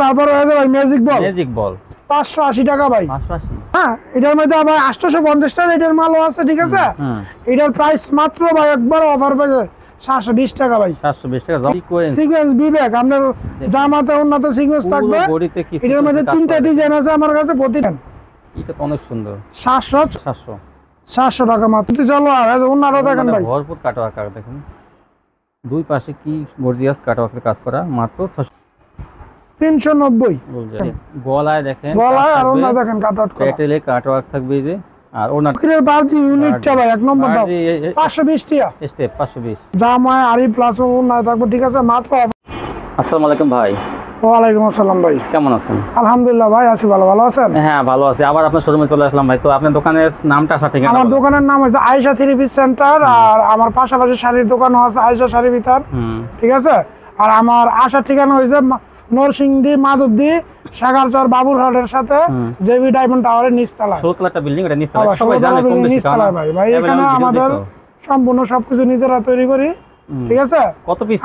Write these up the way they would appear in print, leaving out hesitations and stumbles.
তারপর হয়ে যাবে ভাই ম্যাজিক বল। ম্যাজিক বল 580 টাকা ভাই। 580। হ্যাঁ, এটার মধ্যে আবার 850 টাকা এটার মালও আছে, ঠিক আছে। এটার প্রাইস মাত্র ভাই একবার অফার পেয়ে 720 টাকা ভাই। 720 টাকা। সিকোয়েন্স বিবেক আপনার জামাতে উন্নত সিকোয়েন্স থাকবে। এটার মধ্যে তিনটা ডিজাইন আছে আমার কাছে, প্রতিটা এটা তো অনেক সুন্দর। 700 টাকা মাত্র। চলো আর অন্যরা দেখেন ভাই, ভরপুর কাটওয়ার্ক দেখেন, দুই পাশে কি গর্জিয়াস কাটওয়ার্কের কাজ করা, মাত্র 390। গলায় দেখেন, গলায় আর ওনা দেখেন কাটওয়ার্ক করা, পেটেলে কাটওয়ার্ক থাকবে। এই যে আর ওনার বাজি ইউনিটটা ভাই এক নম্বর দাম 520 টাকা স্টেপ 520। জামায় আরি প্লাস ওনা থাকবে, ঠিক আছে মাত্র। আসসালামু আলাইকুম ভাই। ওয়ালাইকুম আসসালাম ভাই, কেমন আছেন? আলহামদুলিল্লাহ ভাই, আছি ভালো। ভালো আছেন? হ্যাঁ ভালো আছি। আবার আপনার শোরুমে চলে আসলাম ভাই। তো আপনার দোকানের নামটা আসা ঠিক আছে? আমার দোকানের নাম হচ্ছে আয়েশা থ্রি পিস সেন্টার, আর আমার পাশাপাশি শাড়ির দোকানও আছে আয়েশা শাড়ি বিতান, ঠিক আছে। আর আমার আসার ঠিকানা হয়েছে নরসিংদী মাধবদী সাগারচর বাবুরহাটের সাথে জেবি ডায়মন্ড টাওয়ারের নিচতলা। 16 একটা বিল্ডিং, এটা নিচতলা, সবাই জানে কম বেশি নিচতলা ভাই। ভাই এখানে আমাদের সম্পূর্ণ সবকিছু নিজেরা তৈরি করি, ঠিক আছে। কত পিস?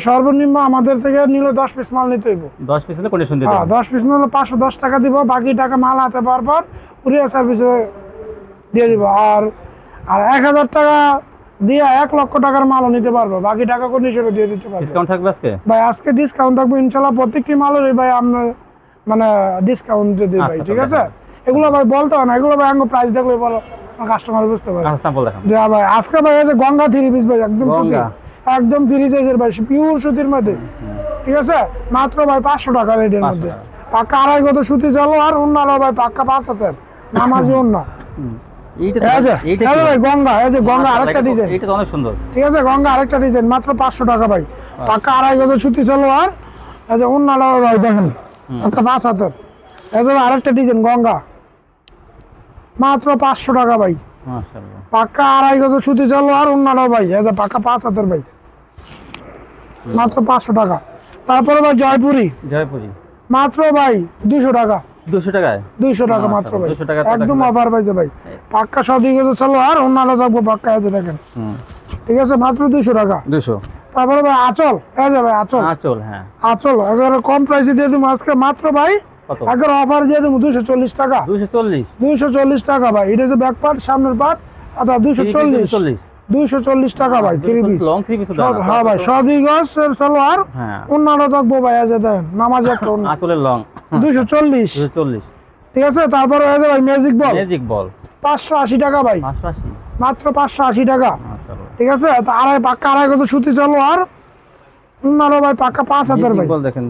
সর্বনিম্ন আমাদের থেকে নিলে 10 পিস মাল নিতে হইব। 10 পিস নিলে কন্ডিশন দিতে হবে। 10 পিস নিলে 510 টাকা দিব, বাকি টাকা মাল হাতে পাওয়ার পর কুরিয়ার সার্ভিসে দিয়ে দিব। আর 1000 টাকা দিয়ে 1 লক্ষ টাকার মালও নিতে পারবো, বাকি টাকা কন্ডিশনে দিয়ে দিতে পারবো। ডিসকাউন্ট থাকবে আজকে ভাই? আজকে ডিসকাউন্ট থাকবে ইনশাআল্লাহ, প্রত্যেকটি মালেরই ভাই আমরা মানে ডিসকাউন্ট দিয়ে ভাই, ঠিক আছে। এগুলো ভাই বলতে হয় না, এগুলো ভাই আঙ্গো প্রাইস দেখলে বলো কাস্টমার বুঝতে পারে। আচ্ছা স্যাম্পল দেখান। যে ভাই আজকে ভাই এই যে গঙ্গা থ্রি পিস ভাই, একদম সুতি, একদম ফ্রি সাইজের ভাই, পিওর সুতির মধ্যে, ঠিক আছে। মাত্র ভাই 500 টাকা রেটের মধ্যে, পাক্কা আড়াই গজ সুতি চলো। আর অন্যান্য ভাই পাক্কা 5000 নামাজি অন্য। গঙ্গা, এই যে গঙ্গা আরেকটা ডিজাইন, এটা তো অনেক সুন্দর, ঠিক আছে। গঙ্গা আরেকটা ডিজাইন মাত্র 500 টাকা ভাই, পাক্কা আড়াই গজ সুতি চলো। আর এই যে অন্যান্য ভাই দেখেন একটা 5000। এই যে আরেকটা ডিজাইন গঙ্গা মাত্র 500 টাকা ভাই, মাশাআল্লাহ। পাক্কা আড়াই গজ সুতি চলো। আর অন্যান্য ভাই এই যে পাক্কা 5000 ভাই, মাত্র 500 টাকা। তারপরে ভাই জয়পুরি মাত্র ভাই 200 টাকা। 200 টাকায়? 200 টাকা মাত্র ভাই, একদম অফার পাইছে ভাই, পাক্কা সব দিকে চলো। আর অন্যান্য থাকবো পাক্কা, এই যে দেখেন, ঠিক আছে মাত্র 200 টাকা। 200। তারপরে ভাই আঁচল, এই যে ভাই আঁচল, হ্যাঁ আঁচল একেবারে কম প্রাইসে দিয়ে দেবো আজকে মাত্র ভাই, একেবারে অফার দিয়ে দেবো 240 টাকা। 240 টাকা ভাই। এটা যে ব্যাক পার্ট, সামনের পার্ট, আচ্ছা 240 টাকা ভাই। Three piece long three piece, হ্যাঁ ভাই, সবই গস চলো। আর অন্যান্য থাকবো ভাই, এই যে দেখেন নামাজ একটা আঁচলের লং 240, ঠিক আছে। তারপরে হয়ে যাবে ভাই ম্যাজিক বল 580 টাকা ভাই, মাত্র 580 টাকা, ঠিক আছে। পাক্কা আড়াই গজ সুতি চলো। আর অন্যান্য ভাই পাক্কা 5000 ভাই। দেখেন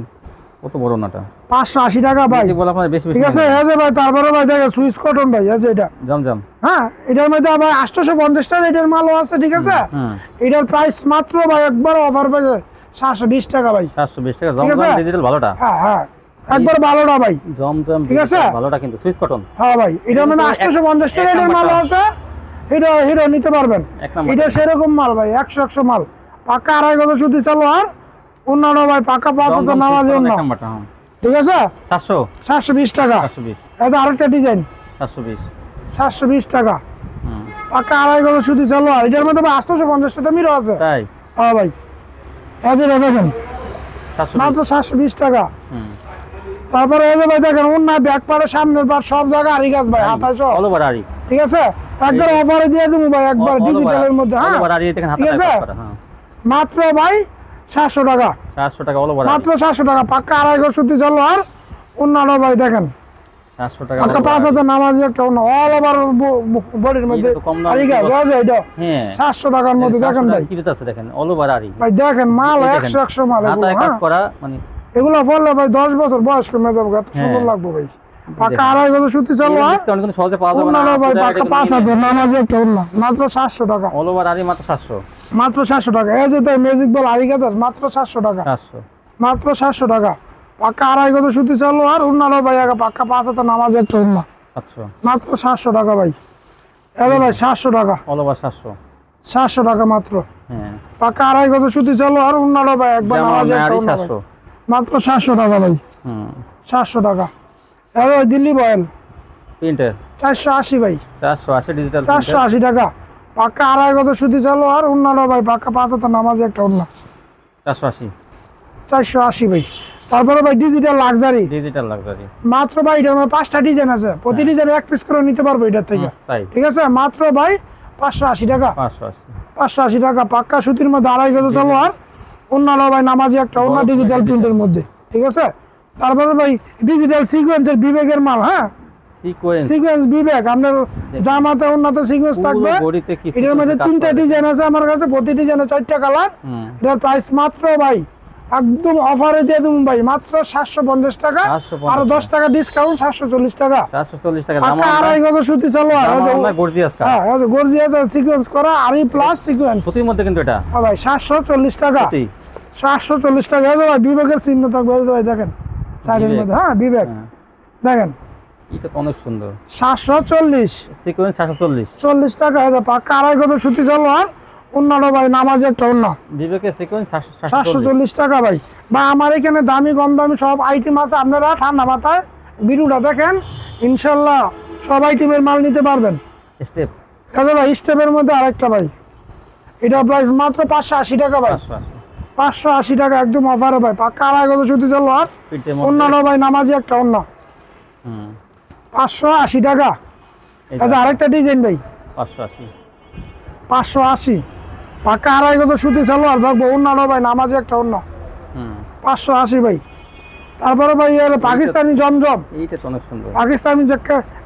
কত বড় নাটা, 580 টাকা ভাই, ঠিক আছে। এই যে ভাই তারপরে ভাই দেখেন সুইস কটন ভাই, এই যে এটা জমজম, হ্যাঁ এটার মধ্যে আবার 850 টাকা এটার মালও আছে, ঠিক আছে। এটার প্রাইস মাত্র ভাই একবার অফার পেয়ে 720 টাকা ভাই। 720 টাকা জমজম ডিজিটাল ভালোটা, হ্যাঁ একবার ভালোটা ভাই, জমজম ঠিক আছে ভালোটা, কিন্তু সুইস কটন, হ্যাঁ ভাই। এটার মধ্যে 850 টাকা এটার মালও আছে, এটা হিরো নিতে পারবেন। এটা সেরকম মাল ভাই, 100 মাল, পাক্কা আড়াই গজ সুতি চলো। আর অন্যান্য ভাই পাক্কা 5000 নামাজ জন্য, ঠিক আছে। 720 টাকা। এটা আরেকটা ডিজাইন 720 টাকা, পাক্কা আড়াই গজ সুতি চলো। আর এটার মধ্যে 850 টাকা মিরো আছে, তাই হ্যাঁ ভাই। এদের দেখেন মাত্র 720 টাকা। তারপরে এই যে ভাই দেখেন অন্য ব্যাক পাড়ে, সামনের পাড়, সব জায়গায় আড়ি গাছ ভাই, হাতায় সব, ঠিক আছে। একবার অফারে দিয়ে দেবো ভাই, একবার ডিজিটালের মধ্যে, হ্যাঁ ঠিক আছে। মাত্র ভাই 700 টাকা, মাত্র 700 টাকা, পাক্কা আড়াই গজ সুতি চলো। আর অন্যান্য ভাই দেখেন 700 টাকা, পাক্কা 5000 নামাজি একটা অল ওভার বডির মধ্যে আড়ি গাছ, এটা 700 টাকার মধ্যে দেখেন ভাই, কি আছে দেখেন অল ওভার আড়ি ভাই, দেখেন মাল 100 মাল, হাতায় কাজ করা, মানে এগুলো বললে ভাই 10 বছর বয়স কমে যাবে, এত সুন্দর লাগবে ভাই, পাক্কা আড়াই গজ সুতি চলো। আর সহজে পাওয়া যাবে না ভাই, পাক্কা 5000 নামাজি একটা মাত্র 700 টাকা, অল ওভার আড়ি মাত্র 700, মাত্র 700 টাকা। এই যে তাই ম্যাজিক বল আড়ি গাছ মাত্র 700 টাকা, মাত্র 700 টাকা, পাক্কা আড়াই গজ সুতি চলো। আর অন্যান্য ভাই পাক্কা 5000 নামাজ একটা মাত্র 700 টাকা ভাই। এবার ভাই 700 টাকা, অল ওভার 700 টাকা মাত্র, পাক্কা আড়াই গজ সুতি চলো। আর অন্যান্য ভাই একবার নামাজ একটা মাত্র 700 টাকা ভাই, 700 টাকা। এবার দিল্লি বয়েল প্রিন্টার 480 ভাই, 480 ডিজিটাল 480 টাকা, পাক্কা আড়াই গজ সুতি চলো। আর অন্যান্য ভাই পাক্কা 5000 নামাজ একটা 480 ভাই। তারপরে ভাই ডিজিটাল লাক্সারি মাত্র ভাই এটার মধ্যে 5টা ডিজাইন আছে, প্রতি ডিজাইনে এক পিস করে নিতে পারবো এটার থেকে। ঠিক আছে, মাত্র ভাই 580 টাকা। 580 টাকা পাক্কা সুতির মধ্যে 2.5 গজ সালোয়ার, অন্যান্য ভাই নামাজি একটা অন্য ডিজিটাল প্রিন্টের মধ্যে। ঠিক আছে, তারপরে ভাই ডিজিটাল সিকোয়েন্সের বিবেকের মাল। হ্যাঁ, সিকোয়েন্স বিবেক আপনার জামাতে উন্নত সিকোয়েন্স থাকবে। এটার মধ্যে 3টা ডিজাইন আছে আমার কাছে, প্রতি ডিজাইনে 4টা কালার। এটার প্রাইস মাত্র ভাই একদম অফারে দিয়ে দেবো ভাই মাত্র 750 টাকা, আর 10 টাকা ডিসকাউন্ট 740 টাকা। 740 টাকা দাম। 2.5 গজ সুতি সালোয়ার, গর্জিয়াস কাজ। হ্যাঁ, গর্জিয়াস সিকোয়েন্স করা আর এই প্লাস সিকোয়েন্স সুতির মধ্যে কিন্তু এটা। হ্যাঁ ভাই 740 টাকা। 740 টাকা ভাই, বিবেকের চিহ্ন থাকবে ভাই, দেখেন সাইডের মধ্যে। হ্যাঁ, বিবেক দেখেন, এটা অনেক সুন্দর। 740 সিকোয়েন্স 740 টাকা। পাক্কা 2.5 গজ সুতি সালোয়ার, অন্যান্য ভাই নামাজি একটা অন্য বিবেকের সিকোয়েন্স 740 টাকা ভাই। বা আমার এখানে দামি কম দামি সব আইটেম আছে, আপনারা ঠান্ডা মাথায় ভিডিওটা দেখেন, ইনশাল্লাহ সব আইটেমের মাল নিতে পারবেন। স্টেপ ভাই স্টেপের মধ্যে আরেকটা ভাই, এটা প্রাইস মাত্র 580 টাকা ভাই। 580 টাকা একদম অফারে ভাই, পাক্কা 2.5 গজ সুতি সালোয়ার, অন্যান্য ভাই নামাজি একটা অন্য 580 টাকা। আরেকটা ডিজাইন ভাই 580 পাক্কা 2.5 গজ সুতি সালোয়ার থাকবো, অন্যান্য ভাই নামাজি একটা অন্য 580 ভাই। তারপরে ভাই পাকিস্তানি জমজম, এইটা তো অনেক সুন্দর। পাকিস্তানি যে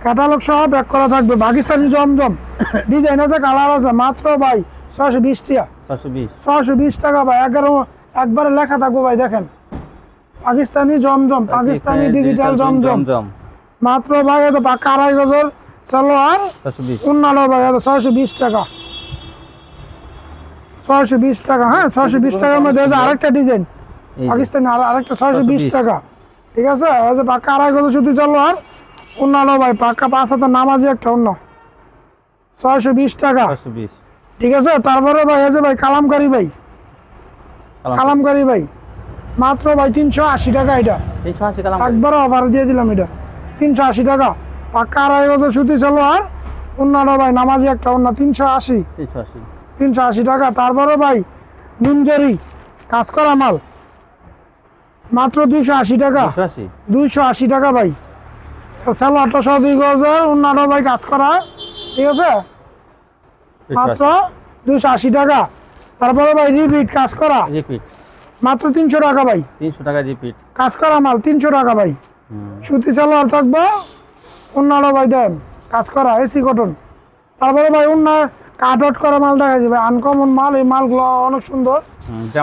ক্যাটালগ সহ প্যাক করা থাকবে, পাকিস্তানি জমজম ডিজাইন আছে, কালার আছে, মাত্র ভাই 620 টাকা। 620 টাকা ভাই, 11 একবারে লেখা থাকবো ভাই, দেখেন পাকিস্তানি জমজম, পাকিস্তানি ডিজিটাল জমজম মাত্র ভাই এত পাক্কা 2.5 গজের সালোয়ার, অন্যান্য ভাই 620 টাকা। 620 টাকা। হ্যাঁ, 620 টাকার মধ্যে আরেকটা ডিজাইন পাকিস্তানি, আরেকটা 620 টাকা। ঠিক আছে, পাক্কা 2.5 গজ সুতি সালোয়ার, অন্যান্য ভাই পাক্কা 5 হাতের নামাজি একটা অন্য 620 টাকা। ঠিক আছে, তারপরে ভাই ভাই কালামকারী ভাই, কালামকারী ভাই মাত্র ভাই 380 টাকা। এটা একবার অফার দিয়ে দিলাম, এটা 380 টাকা পাক্কা 2.5 গজ সুতি সালোয়ার, অন্যান্য ভাই নামাজি একটা অন্য 380 টাকা। তারপরে ভাই নুনজরি কাজ করা মাল মাত্র 280 টাকা। 280 টাকা ভাই, সালোয়ারটা 2 গজের, অন্যান্য ভাই কাজ করা। ঠিক আছে, মাত্র 280 টাকা। তারপরে ভাই রিপিট কাজ করা মাত্র 300 টাকা ভাই। 300 টাকা রিপিট কাজ করা মাল 300 টাকা ভাই। সুতি সালোয়ার থাকবে, অন্যান্য ভাই দেন কাজ করা এসি কটন। তারপরে ভাই অন্য কাট আউট করা মাল দেখা যাবে, আনকমন মাল, এই মালগুলো অনেক সুন্দর।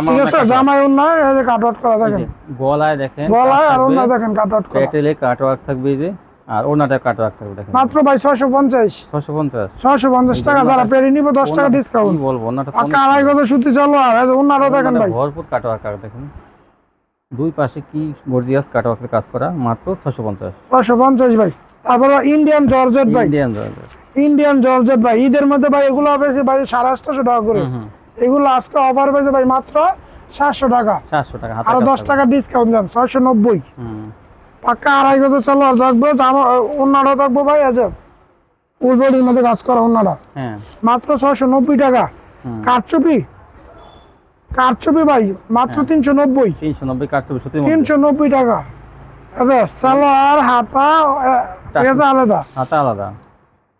ঠিক আছে, জামাই অন্য কাট আউট করা দেখেন, গলায় দেখেন, গলায় আর অন্য দেখেন কাট আউট করা, পেটেলে কাট ওয়ার্ক থাকবে, এই যে আর ওনাটা কাট ওয়ার্ক থাকবে দেখেন। মাত্র ভাই 650 টাকা। যারা পেরে নিব 10 টাকা ডিসকাউন্ট। কি বলবো, ওনাটা পাক্কা 2.5 গজ সুতি সালোয়ার, অন্যটা দেখেন ভাই ভরপুর কাট ওয়ার্ক দেখেন, দুই পাশে কি গর্জিয়াস কাট ওয়ার্কের কাজ করা, মাত্র 650 ভাই। তারপর ইন্ডিয়ান জর্জেট ভাই, ইন্ডিয়ান জর্জেট ভাই ঈদের মধ্যে ভাই এগুলো পেয়েছে ভাই 850 টাকা করে, এগুলো আজকে অফার পেয়েছে ভাই মাত্র 700 টাকা। আর 10 টাকা ডিসকাউন্ট দেন, 690। পাক্কা 2.5 গজ সালোয়ার থাকবে, অন্যটা থাকবো ভাই উলবডির মধ্যে কাজ করা অন্যটা মাত্র 690 টাকা। কারচুপি ভাই মাত্র 390 390 টাকা। সালোয়ার হাতা আলাদা,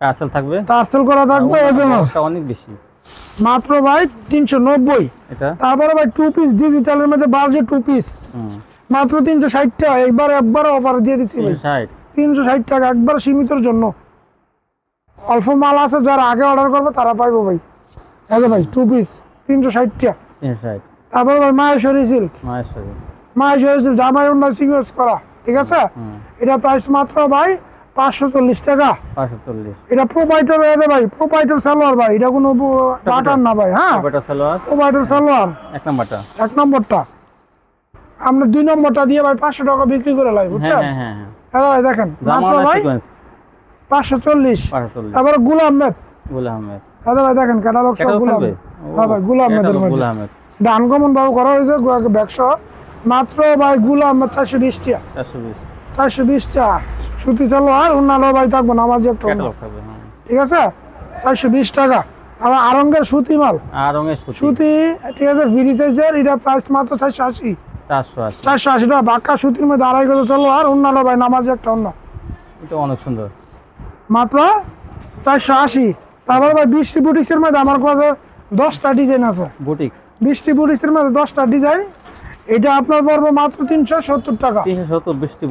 টার্সেল থাকবে, টার্সেল করা থাকবে, অনেক বেশি মাত্র ভাই 390। তারপরে ভাই 2 পিস ডিজিটালের মধ্যে বাজেট 2 পিস মাত্র 360 টাকা। একবার অফার দিয়ে দিচ্ছি ভাই 360 টাকা, একবার সীমিতর জন্য। অল্প মাল আছে, যারা আগে অর্ডার করবে তারা পাইবো ভাই। ভাই 2 পিস 360 টাকা। তারপরে ভাই মাহেশ্বরী সিল্ক, জামাই অন্য সিকোয়েন্স করা। ঠিক আছে, এটা প্রাইস মাত্র ভাই 540 টাকা। এটা প্রোপাইটার ভাই, প্রোপাইটার সালোয়ার ভাই, এটা কোনো বাটার না ভাই। হ্যাঁ, প্রোপাইটার সালোয়ার এক নম্বরটা আমরা 2 নম্বরটা দিয়ে ভাই 500 টাকা বিক্রি করে লাই, বুঝছেন? হ্যাঁ ভাই দেখেন, মাত্র ভাই 540। তারপরে গুল আহমেদ, হ্যাঁ ভাই দেখেন ক্যাটালগ সব গুল আহমেদ। হ্যাঁ ভাই গুল আহমেদের মধ্যে আনকমন ভাবে করা হয়েছে, ব্যাগসহ মাত্র ভাই গুল আহমেদ 420 টাকা। 420 টাকা সুতি সালোয়ার, অন্যান্য ভাই থাকবো নামাজি একটা। ঠিক আছে, 420 টাকা। আবার আরঙ্গের সুতি মাল, সুতি। ঠিক আছে, ফ্রি সাইজের, এটা প্রাইস মাত্র 480। 480 টাকা বাক্কা সুতির মধ্যে আড়াই গজ চলো আর অন্যান্য ভাই নামাজ একটা অন্য এটা অনেক সুন্দর মাত্র 480। তারপরে ভাই বৃষ্টি বুটিক্সের মধ্যে আমার কাছে 10টা ডিজাইন আছে। বুটিক্স বৃষ্টি বুটিক্সের মধ্যে 10টা ডিজাইন, এটা আপনার পড়বে মাত্র 370 টাকা।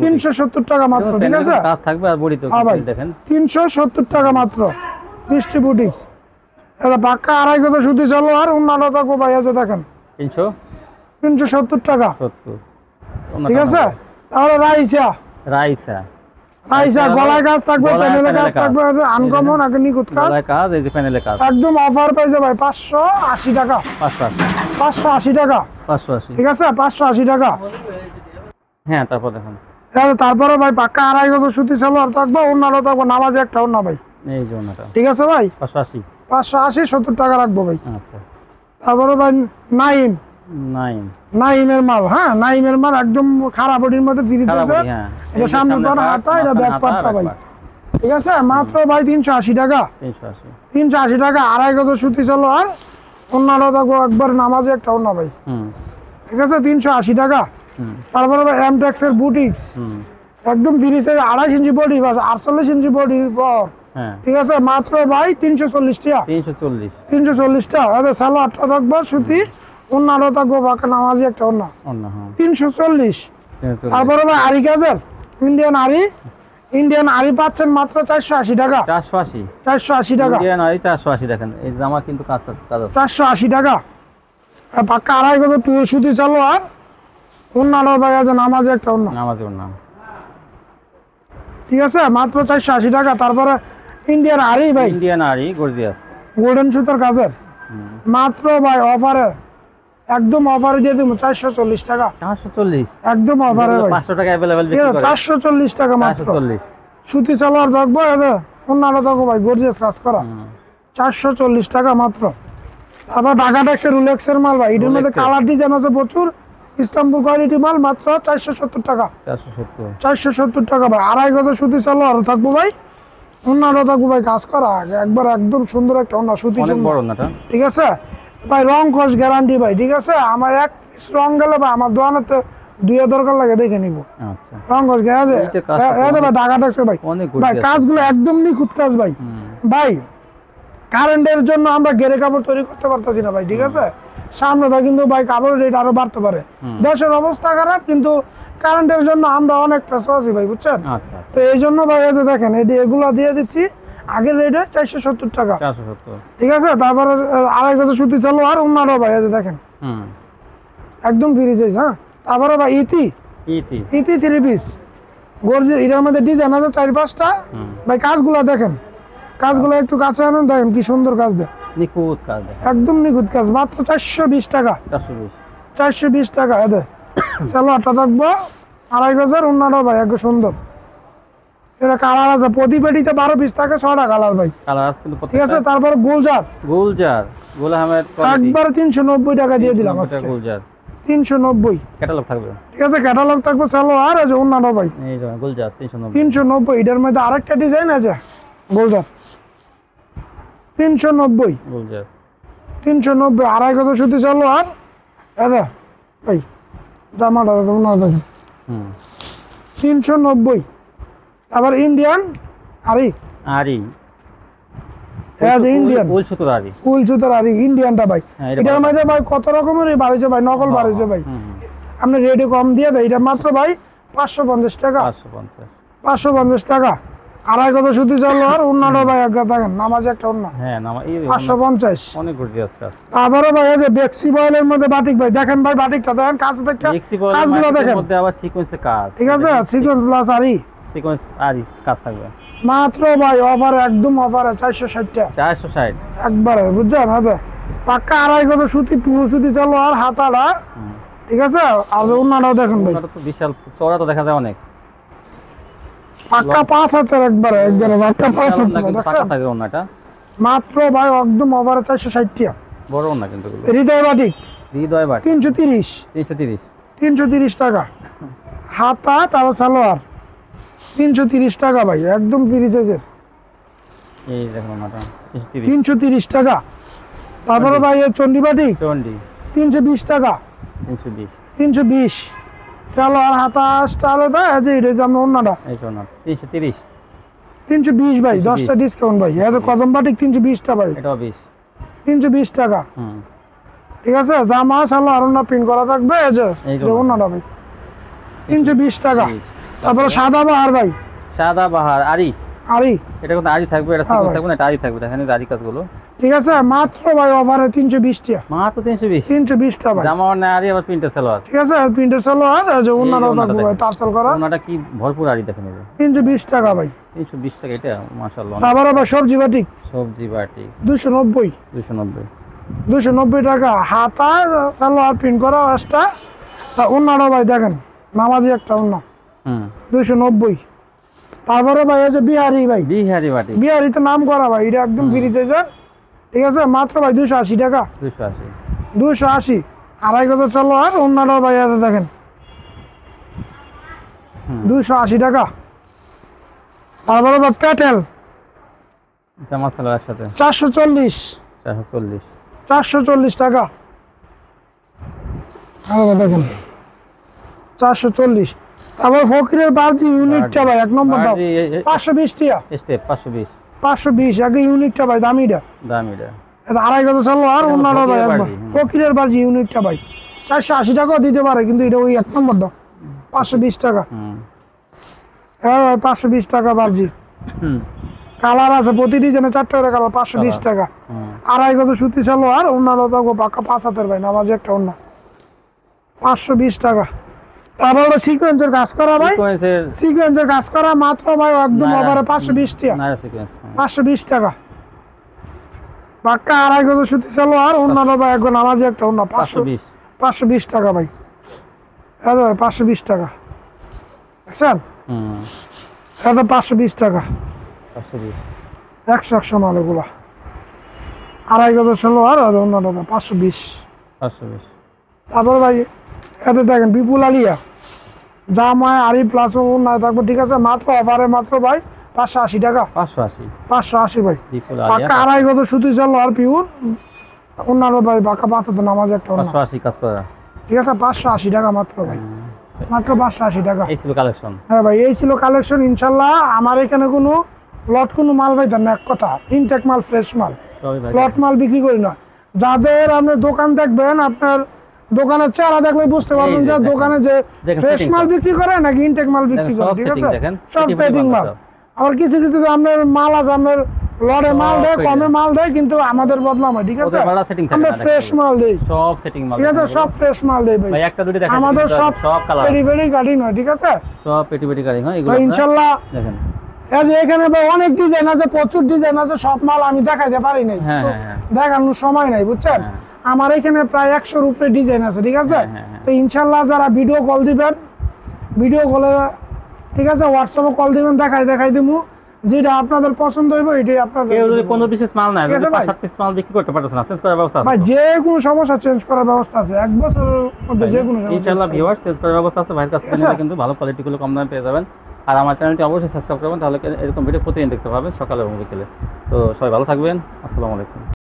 370 টাকা মাত্র, ঠিক আছে? কাজ থাকবে আর বডি তো দেখেন 370 টাকা মাত্র বৃষ্টি বুটিক্স। এটা পাক্কা আড়াই গজ সুতি চলো আর অন্যান্য থাকবো ভাই আছে দেখেন 370 টাকা, 70, ঠিক আছে? তাহলে রাইসা গলায় কাজ থাকবে, প্যানেলে কাজ থাকবে, আনকমন আগে নিখুঁত কাজ, এই যে প্যানেলে কাজ একদম অফার পাইছে ভাই 580 টাকা। 580 টাকা, 580, ঠিক আছে? 580 টাকা। হ্যাঁ তারপর দেখেন তারপরে ভাই পাক্কা আড়াই গজ সুতি সালোয়ার থাকবে, অন্যান্য থাকবে নামাজে একটা অন্য ভাই, এই যে ওনাটা, ঠিক আছে ভাই? 580 70 টাকা রাখবো ভাই। আচ্ছা তারপরে ভাই নাইমের মাল, হ্যাঁ নাইমের মাল একদম খারাপ বডির মধ্যে ফ্রি দিয়েছে। এটা সামনে পার হাতা, এটা ব্যাক পার্টটা ভাই, ঠিক আছে? মাত্র ভাই 380 টাকা। 380 টাকা আড়াই গজ সুতি চলো আর অন্যান্য থাকবো একবার নামাজে একটা অন্য ভাই, ঠিক আছে? 380 টাকা। তারপরে ভাই এমটেক্স এর বুটিক্স একদম ফ্রি সাইজ 28 ইঞ্চি বডি, 48 ইঞ্চি বডির পর, ঠিক আছে? মাত্র ভাই 340 টাকা। 340 টাকা। আরে সালোয়ারটা থাকবে সুতি, অন্যান্য থাকবো বাঁকা নামাজি একটা অন্য 340। তারপরে ভাই আরি কাজের ইন্ডিয়ান আরি পাচ্ছেন মাত্র 480 টাকা। 480 টাকা ইন্ডিয়ান আরি 480। দেখেন এই জামা কিন্তু কাজ আছে, 480 টাকা পাক্কা আড়াই গজ পিওর সুতি সালোয়ার, অন্যান্য ভাই আছে নামাজি একটা অন্য, ঠিক আছে? মাত্র 480 টাকা। তারপরে ইন্ডিয়ান আরি গর্জিয়াস গোল্ডেন সুতার কাজের, মাত্র ভাই অফারে একদম অফারে দিয়ে দিব 440 টাকা। 440 একদম অফারে ভাই, 500 টাকা अवेलेबल বিক্রি করে 440 টাকা মাত্র। 440 সুতি সালোয়ার দেখবো, এটা অন্যান্য দেখো ভাই গর্জিয়াস কাজ করা, 440 টাকা মাত্র। আবার ঢাকা ট্যাক্সের রুলেক্সের মাল ভাই, এটার মধ্যে কালার ডিজাইন আছে প্রচুর, ইস্তাম্বুল কোয়ালিটি মাল, মাত্র 470 টাকা। 470 টাকা ভাই আড়াই গজ সুতি সালোয়ার থাকবো ভাই, অন্যান্য থাকবো ভাই কাজ করা একবার একদম সুন্দর একটা অন্য সুতি, ঠিক আছে ভাই? রং খস গ্যারান্টি ভাই, ঠিক আছে? আমার এক রং গেলে ভাই আমার দোকানেতে 2 দরকার লাগে দেখে নিব। আচ্ছা রং খস গেছে ভাই ঢাকা ট্যাক্সের ভাই, ভাই কাজগুলো একদম নিখুঁত কাজ ভাই। ভাই কারেন্টের জন্য আমরা গেরে কাপড় তৈরি করতে পারতাছি না ভাই, ঠিক আছে? সামনে ভাই কিন্তু ভাই কাপড়ের রেট আরো বাড়তে পারে, দেশের অবস্থা খারাপ, কিন্তু কারেন্টের জন্য আমরা অনেক পেছো আছি ভাই, বুঝছেন? তো এই জন্য ভাই এই যে দেখেন এগুলা দিয়ে দিচ্ছি আগের রেটে 470 টাকা, 470, ঠিক আছে? তারপরে আড়াই গজ সুতি চলো আর অন্যান্য ভাই এই যে দেখেন একদম ফ্রি সাইজ, হ্যাঁ? তারপরে ভাই ইতি 3 পিস গর্জি, এটার মধ্যে ডিজাইন আছে 4-5টা ভাই। কাজগুলো দেখেন, কাজগুলো একটু কাছে আনেন, দেখেন কি সুন্দর কাজ দেয়, নিখুঁত কাজ, একদম নিখুঁত কাজ, মাত্র 420 টাকা। 420 টাকা এদে চলো আটটা থাকবো আড়াই গজের, অন্যান্য ভাই একদম সুন্দর। এটা কালার আছে, প্রতি পেটিতে 12 পিস থাকে, 6টা কালার ভাই, ঠিক আছে? তারপর গুলজার গোল আহমেদ একবার 390 টাকা দিয়ে দিলাম আজকে, 390 ক্যাটালগ থাকবে, ঠিক আছে? ক্যাটালগ থাকবে চলো আর এই যে অন্যান্য ভাই, এই যে গুলজার 390। এটার মধ্যে আরেকটা ডিজাইন আছে গুলজার 390 আড়াই গজ সুতি চলো আর এটা ভাই জামাটা দেখেন 390। আবার ইন্ডিয়ান আরি ইন্ডিয়ান উল সুতার আরি ইন্ডিয়ানটা ভাই, এটার মধ্যে ভাই কত রকমের বাড়িছে ভাই, নকল বাড়িছে ভাই, আপনি রেটে কম দিয়ে দেয়। এটা মাত্র ভাই 550 টাকা। 550 টাকা আড়াই গজ সুতি চলো আর অন্যান্য ভাই একবার দেখেন নামাজ একটা অন্য, 550 অনেক গর্জিয়াস কাজ। তারপরে ভাই এই যে বেক্সি বয়েলের মধ্যে বাটিক ভাই, দেখেন ভাই বাটিকটা দেখেন, কাজ দেখেন, কাজগুলো দেখেন, মধ্যে আবার সিকোয়েন্সে কাজ, ঠিক আছে? সিকোয়েন্স প্লাস আরি কাজ থাকবে মাত্র ভাই অফার, একদম অফারে 460 টাকা। 460 একবারে, বুঝছেন? হবে পাক্কা আড়াই গজ সুতি, পুরো সুতি চলো আর হাতাটা, ঠিক আছে? আর অন্যটাও দেখেন ভাই, তো বিশাল চওড়া তো দেখা যায় অনেক, পাক্কা 5 হাতের একবারে পাক্কা 5 হাতের থাকে ওনাটা, মাত্র ভাই একদম অফারে 460 টাকা। বড় না কিন্তু হৃদয় বাটিক 330 টাকা হাতা, তারপর সালোয়ার 330 টাকা ভাই, একদম ফ্রি সাইজের, এই দেখুন ওনাটা 330 টাকা। তারপরে ভাই চন্ডি বাটিক 320 টাকা, 320 সালোয়ার হাতা স্টাইলে ভাই এই যে এটা যেমন ওন্নাটা এই যে ওন্না 330 320 ভাই 10টা ডিসকাউন্ট ভাই এই যে কদম বাটিক 320 টা ভাই এটাও 20 320 টাকা ঠিক আছে জামা সালোয়ার ওন্না প্রিন্ট করা থাকবে এই যে ওন্নাটা ভাই 320 টাকা তারপরে সাদা বাহার ভাই সাদা বাহার আরি এটা কিন্তু আরি থাকবে এটা সিকোয়েন্স থাকবে না এটা আরি থাকবে দেখেন এই আরি কাজগুলো ঠিক আছে মাত্র ভাই অফারে 320 টাকা মাত্র 320 টাকা ভাই জামা না আরি আবার প্রিন্টের সালোয়ার ঠিক আছে প্রিন্টের সালোয়ার যে ওন্নাটা থাকবে ভাই টার্সেল করা ওন্নাটা কি ভরপুর আরি দেখেন এই যে 320 টাকা ভাই 320 টাকা এটা মাশাআল্লাহ তারপরে ভাই সবজি বাটিক 290 টাকা হাতা সালোয়ার প্রিন্ট করা এক্সট্রা ওন্নাটা ভাই দেখেন নামাজি একটা ওন্না 290 তারপরে ভাই এই যে বিহারি বাটি বিহারি তো নাম করা ভাই এটা একদম ফ্রি সাইজের ঠিক আছে মাত্র ভাই 280 টাকা 280 আড়াই গজ চলো আর ওন্নাটা ভাই আছে দেখেন 280 টাকা তারপরে ভাই প্যাটেল জামা সালোয়ার সাথে 440 টাকা দেখেন 440 তারপর ফকিরের বাজি ইউনিটটা ভাই এক নম্বরটা 520 টাকা স্টেপ 520 আগে ইউনিটটা ভাই দামিটা এটা আড়াই গজ চলো আর ওন্নাটা ভাই একবার ফকিরের বাজি ইউনিটটা ভাই 480 টাকাও দিতে পারে কিন্তু এটা ওই এক নম্বরটা 520 টাকা হ্যাঁ 520 টাকা বাজি কালার আছে প্রতি ডিজাইনে 4টা করে কালার 520 টাকা আড়াই গজ সুতি চলো আর ওন্নাটা তো পাকা 5 হাতের ভাই নামাজি একটা ওন্না 520 টাকা তারপর সিকোয়েন্সের কাজ করা ভাই সিকোয়েন্সের কাজ করা মাত্র ভাই একদম অফারে 520 টাকা 520 টাকা পাক্কা আড়াই গজ সুতি চলো আর অন্যান্য ভাই একদম নামাজি একটা অন্য 520 টাকা ভাই হ্যাঁ ভাই 520 টাকা দেখছেন হ্যাঁ 520 টাকা 100 মাল এগুলা আড়াই গজ চলো আর অন্যান্য 520 তারপর ভাই এতে দেখেন বিপুল আলিয়া জামায় আরি প্লাস না থাকবে ঠিক আছে মাত্র অফারে মাত্র ভাই 580 টাকা 580 ভাই পাক্কা আড়াই গজ সুতি চলো আর পিওর অন্যান্য ভাই বাঁকা 5 হাতে নামাজ একটা 580 কাজ করা ঠিক আছে 580 টাকা মাত্র ভাই মাত্র 580 টাকা এই ছিল কালেকশন হ্যাঁ ভাই এই ছিল কালেকশন ইনশাআল্লাহ আমার এখানে কোনো লট কোনো মাল ভাই দেন না এক কথা ইনটেক মাল ফ্রেশ মাল লট মাল বিক্রি করি না যাদের আপনি দোকান দেখবেন আপনার দোকানের চেহারা দেখলে বুঝতে পারবেন যে দোকানে যে ফ্রেশ মাল বিক্রি করে নাকি ইনটেক মাল বিক্রি করে ঠিক আছে সব সেটিং মাল আবার কিছু কিছু আপনার মাল আছে আপনার লড়ে মাল দেয় কমে মাল দেয় কিন্তু আমাদের বদনাম হয় ঠিক আছে আমরা ফ্রেশ মাল দেই সব সেটিং মাল ঠিক আছে সব ফ্রেশ মাল দেই ভাই একটা দুটো দেখাচ্ছি আমাদের সব কালার পেটি পেটি কাটিং হয় ঠিক আছে সব পেটি পেটি কাটিং হয় এগুলো ইনশাআল্লাহ দেখেন এই যে এখানে ভাই অনেক ডিজাইন আছে প্রচুর ডিজাইন আছে সব মাল আমি দেখাইতে পারি নাই দেখানোর সময় নাই বুঝছেন আমার এখানে প্রায় 100 এর উপরে ডিজাইন আছে ঠিক আছে তো ইনশাআল্লাহ যারা ভিডিও কল দিবেন ভিডিও কলে ঠিক আছে হোয়াটসঅ্যাপে কল দিবেন দেখাই দিমু যেটা আপনাদের পছন্দ হইবে এটাই আপনাদের কেউ যদি কোনো বিশেষ মাল নাই যদি 5-7 পিস মাল বিক্রি করতে পারতেছেন না চেঞ্জ করার ব্যবস্থা আছে ভাই যে কোনো সমস্যা চেঞ্জ করার ব্যবস্থা আছে এক বছরের মধ্যে যে কোনো সমস্যা ইনশাআল্লাহ ভিউয়ার্স চেঞ্জ করার ব্যবস্থা আছে ভাইয়ের কাছে নিলে কিন্তু ভালো কোয়ালিটি গুলো কম দামে পেয়ে যাবেন আর আমার চ্যানেলটি অবশ্যই সাবস্ক্রাইব করবেন তাহলে এরকম ভিডিও প্রতিদিন দেখতে পাবেন সকালে এবং বিকেলে তো সবাই ভালো থাকবেন আসসালামু আলাইকুম